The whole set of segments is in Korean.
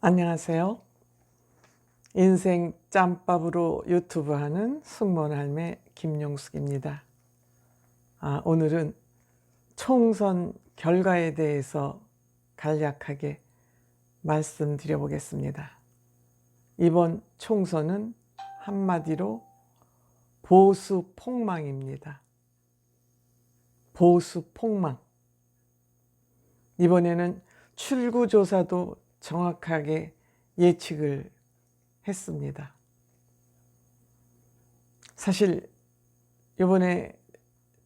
안녕하세요. 인생 짬밥으로 유튜브 하는 숙모할매 김용숙입니다. 오늘은 총선 결과에 대해서 간략하게 말씀드려 보겠습니다. 이번 총선은 한마디로 보수 폭망입니다. 보수 폭망. 이번에는 출구조사도 정확하게 예측을 했습니다. 사실 이번에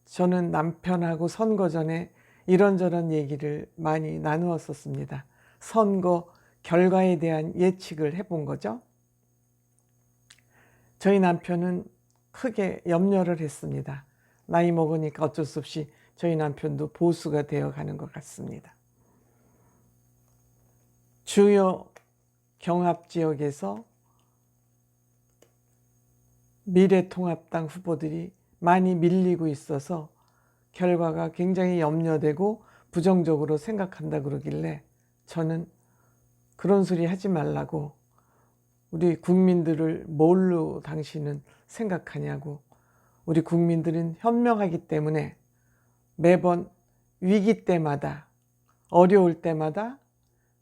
저는 남편하고 선거 전에 이런저런 얘기를 많이 나누었었습니다. 선거 결과에 대한 예측을 해본 거죠. 저희 남편은 크게 염려를 했습니다. 나이 먹으니까 어쩔 수 없이 저희 남편도 보수가 되어가는 것 같습니다. 주요 경합지역에서 미래통합당 후보들이 많이 밀리고 있어서 결과가 굉장히 염려되고 부정적으로 생각한다 그러길래 저는 그런 소리 하지 말라고, 우리 국민들을 뭘로 당신은 생각하냐고, 우리 국민들은 현명하기 때문에 매번 위기 때마다 어려울 때마다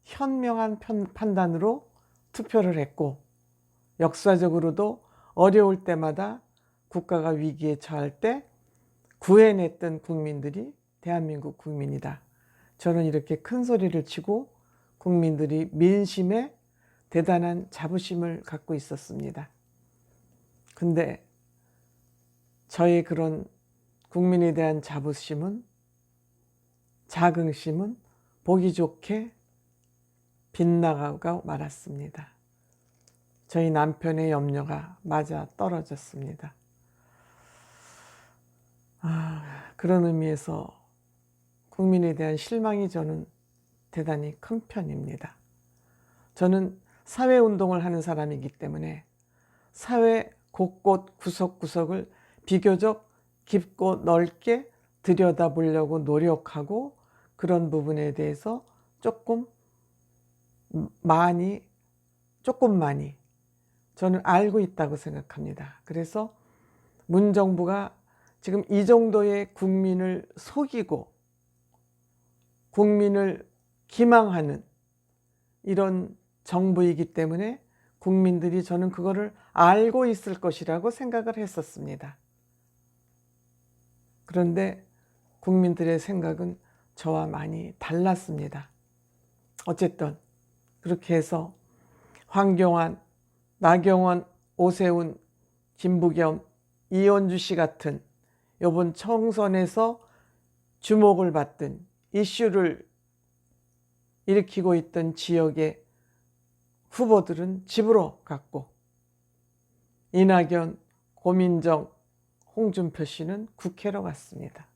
현명한 판단으로 투표를 했고, 역사적으로도 어려울 때마다 국가가 위기에 처할 때 구해냈던 국민들이 대한민국 국민이다. 저는 이렇게 큰 소리를 치고 국민들이 민심에 대단한 자부심을 갖고 있었습니다. 근데 저의 그런 국민에 대한 자부심은, 자긍심은 보기 좋게 빗나가고 말았습니다. 저희 남편의 염려가 맞아 떨어졌습니다. 그런 의미에서 국민에 대한 실망이 저는 대단히 큰 편입니다. 저는 사회운동을 하는 사람이기 때문에 사회 곳곳 구석구석을 비교적 깊고 넓게 들여다보려고 노력하고, 그런 부분에 대해서 조금 많이 저는 알고 있다고 생각합니다. 그래서 문정부가 지금 이 정도의 국민을 속이고 국민을 기망하는 이런 정부이기 때문에 국민들이, 저는 그거를 알고 있을 것이라고 생각을 했었습니다. 그런데 국민들의 생각은 저와 많이 달랐습니다. 어쨌든 그렇게 해서 황교안, 나경원, 오세훈, 김부겸, 이현주 씨 같은 이번 총선에서 주목을 받던 이슈를 일으키고 있던 지역의 후보들은 집으로 갔고, 이낙연, 고민정, 홍준표 씨는 국회로 갔습니다.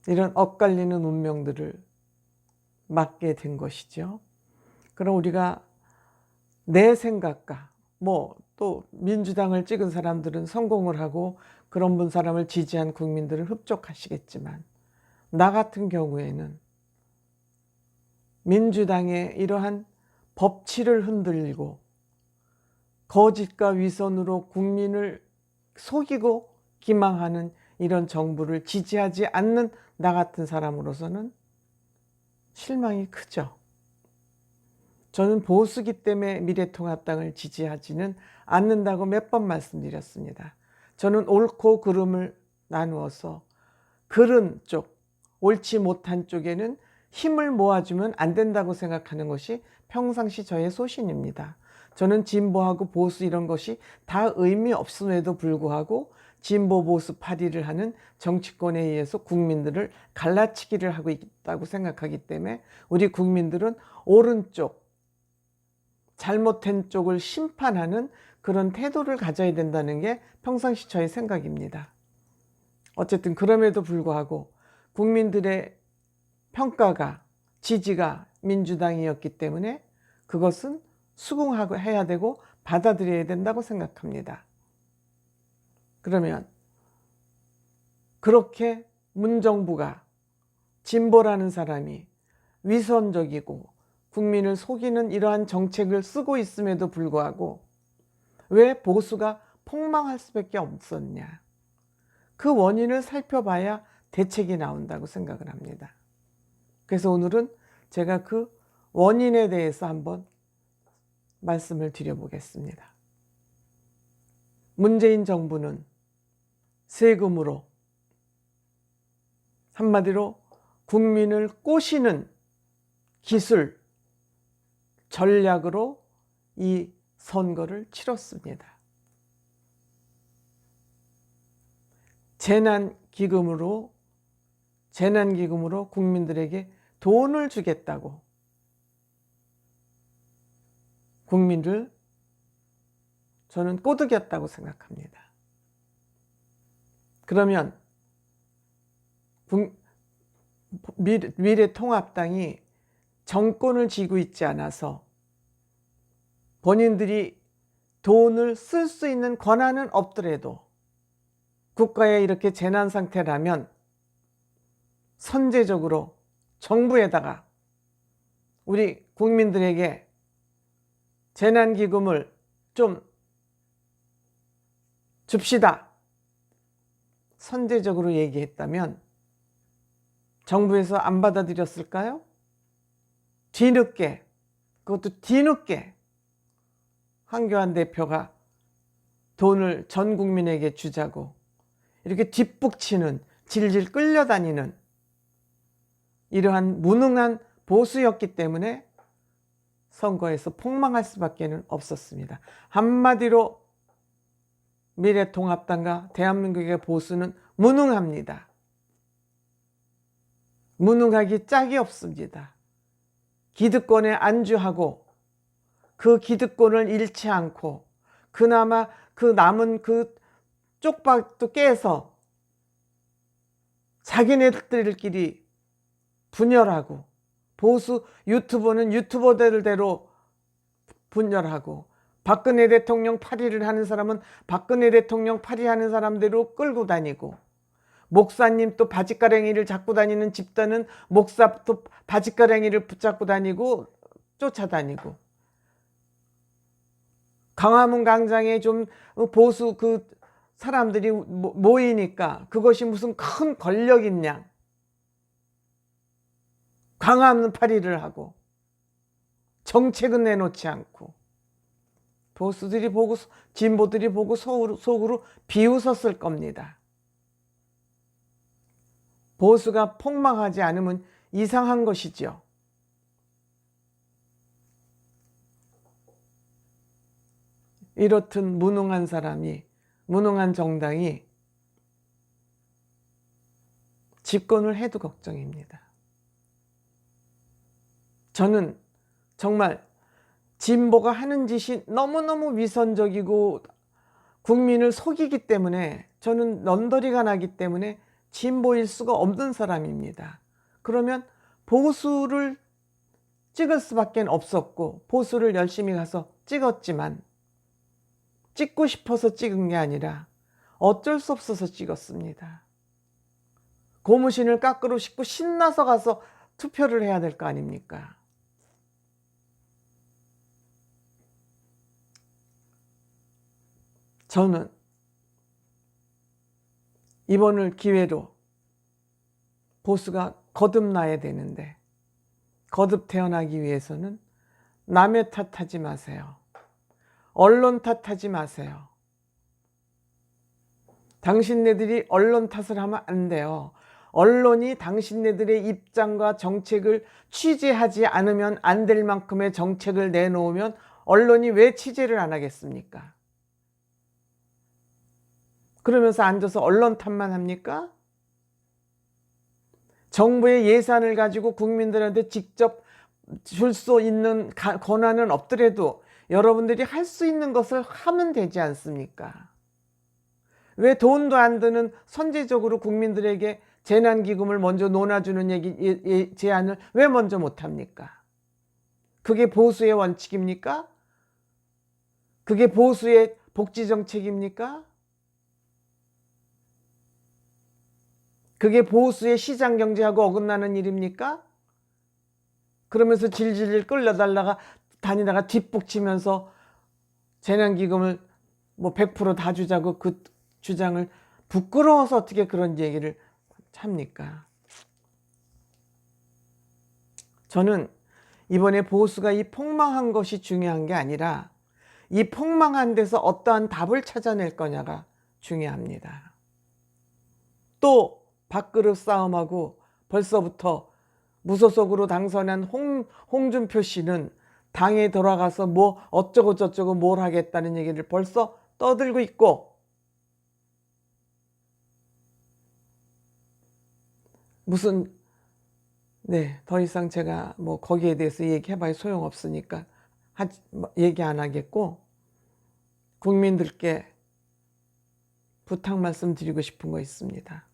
이런 엇갈리는 운명들을 맞게 된 것이죠. 그럼 우리가 내 생각과 또 민주당을 찍은 사람들은 성공을 하고 그런 사람을 지지한 국민들은 흡족하시겠지만, 나 같은 경우에는 민주당의 이러한 법치를 흔들리고 거짓과 위선으로 국민을 속이고 기망하는 이런 정부를 지지하지 않는 나 같은 사람으로서는 실망이 크죠. 저는 보수기 때문에 미래통합당을 지지하지는 않는다고 몇 번 말씀드렸습니다. 저는 옳고 그름을 나누어서 그른 쪽, 옳지 못한 쪽에는 힘을 모아주면 안 된다고 생각하는 것이 평상시 저의 소신입니다. 저는 진보하고 보수 이런 것이 다 의미 없음에도 불구하고 진보 보수 파리를 하는 정치권에 의해서 국민들을 갈라치기를 하고 있다고 생각하기 때문에 우리 국민들은 오른쪽, 잘못된 쪽을 심판하는 그런 태도를 가져야 된다는 게 평상시 저의 생각입니다. 어쨌든 그럼에도 불구하고 국민들의 평가가, 지지가 민주당이었기 때문에 그것은 수긍하고 해야 되고 받아들여야 된다고 생각합니다. 그러면 그렇게 문정부가, 진보라는 사람이 위선적이고 국민을 속이는 이러한 정책을 쓰고 있음에도 불구하고 왜 보수가 폭망할 수밖에 없었냐? 그 원인을 살펴봐야 대책이 나온다고 생각을 합니다. 그래서 오늘은 제가 그 원인에 대해서 한번 말씀을 드려보겠습니다. 문재인 정부는 세금으로, 한마디로 국민을 꼬시는 기술, 전략으로 이 선거를 치렀습니다. 재난기금으로 국민들에게 돈을 주겠다고 국민을 저는 꼬드겼다고 생각합니다. 그러면 미래통합당이 정권을 쥐고 있지 않아서 본인들이 돈을 쓸 수 있는 권한은 없더라도 국가에 이렇게 재난 상태라면 선제적으로 정부에다가 우리 국민들에게 재난기금을 좀 줍시다. 선제적으로 얘기했다면 정부에서 안 받아들였을까요? 뒤늦게, 그것도 뒤늦게 황교안 대표가 돈을 전 국민에게 주자고 이렇게 뒷북치는, 질질 끌려다니는 이러한 무능한 보수였기 때문에 선거에서 폭망할 수밖에 없었습니다. 한마디로 미래통합당과 대한민국의 보수는 무능합니다. 무능하기 짝이 없습니다. 기득권에 안주하고 그 기득권을 잃지 않고 그나마 그 남은 그 쪽박도 깨서 자기네들끼리 분열하고 보수 유튜버는 유튜버들대로 분열하고 박근혜 대통령 파리를 하는 사람은 박근혜 대통령 파리하는 사람대로 끌고 다니고 목사님 또 바짓가랭이를 잡고 다니는 집단은 목사 또 바짓가랭이를 붙잡고 다니고 쫓아다니고 광화문 광장에 좀 보수 그 사람들이 모이니까 그것이 무슨 큰 권력인 양 광화문 파리를 하고 정책은 내놓지 않고 보수들이 보고 진보들이 보고 속으로 비웃었을 겁니다. 보수가 폭망하지 않으면 이상한 것이죠. 이렇듯 무능한 사람이, 무능한 정당이 집권을 해도 걱정입니다. 저는 정말 진보가 하는 짓이 너무너무 위선적이고 국민을 속이기 때문에 저는 넌더리가 나기 때문에 진보일 수가 없는 사람입니다. 그러면 보수를 찍을 수밖에 없었고 보수를 열심히 가서 찍었지만 찍고 싶어서 찍은 게 아니라 어쩔 수 없어서 찍었습니다. 고무신을 깎으러 싶고 신나서 가서 투표를 해야 될 거 아닙니까? 저는 이번을 기회로 보수가 거듭나야 되는데 거듭 태어나기 위해서는 남의 탓하지 마세요. 언론 탓하지 마세요. 당신네들이 언론 탓을 하면 안 돼요. 언론이 당신네들의 입장과 정책을 취재하지 않으면 안 될 만큼의 정책을 내놓으면 언론이 왜 취재를 안 하겠습니까? 그러면서 앉아서 언론 탓만 합니까? 정부의 예산을 가지고 국민들한테 직접 줄 수 있는 권한은 없더라도 여러분들이 할 수 있는 것을 하면 되지 않습니까? 왜 돈도 안 드는 선제적으로 국민들에게 재난기금을 먼저 논아주는 제안을 왜 먼저 못합니까? 그게 보수의 원칙입니까? 그게 보수의 복지정책입니까? 그게 보수의 시장경제하고 어긋나는 일입니까? 그러면서 질질 끌려다가 다니다가 뒷북치면서 재난기금을 뭐 100% 다 주자고 그 주장을 부끄러워서 어떻게 그런 얘기를 합니까? 저는 이번에 보수가 이 폭망한 것이 중요한 게 아니라 이 폭망한 데서 어떠한 답을 찾아낼 거냐가 중요합니다. 또 밥그릇 싸움하고 벌써부터 무소속으로 당선한 홍준표 씨는 당에 돌아가서 뭐 어쩌고 저쩌고 뭘 하겠다는 얘기를 벌써 떠들고 있고, 무슨 더 이상 제가 뭐 거기에 대해서 얘기해봐야 소용없으니까 얘기 안 하겠고, 국민들께 부탁 말씀드리고 싶은 거 있습니다.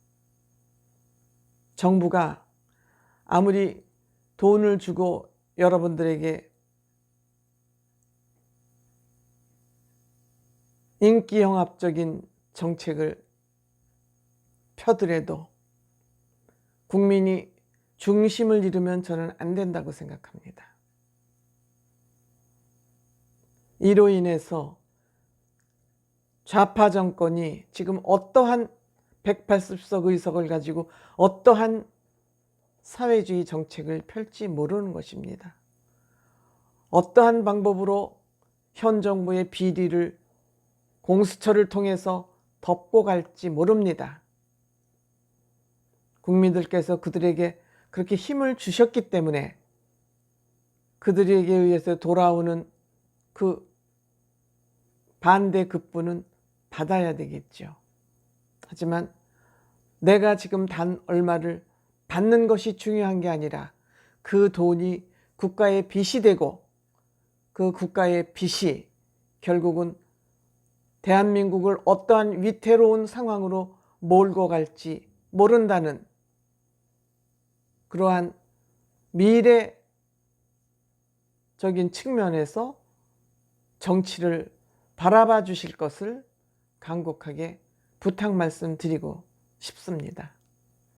정부가 아무리 돈을 주고 여러분들에게 인기영합적인 정책을 펴더라도 국민이 중심을 잃으면 저는 안 된다고 생각합니다. 이로 인해서 좌파 정권이 지금 어떠한 180석 의석을 가지고 어떠한 사회주의 정책을 펼지 모르는 것입니다. 어떠한 방법으로 현 정부의 비리를 공수처를 통해서 덮고 갈지 모릅니다. 국민들께서 그들에게 그렇게 힘을 주셨기 때문에 그들에게 의해서 돌아오는 그 반대 급부는 받아야 되겠죠. 하지만 내가 지금 단 얼마를 받는 것이 중요한 게 아니라 그 돈이 국가의 빚이 되고 그 국가의 빚이 결국은 대한민국을 어떠한 위태로운 상황으로 몰고 갈지 모른다는 그러한 미래적인 측면에서 정치를 바라봐 주실 것을 간곡하게 부탁 말씀드리고 싶습니다.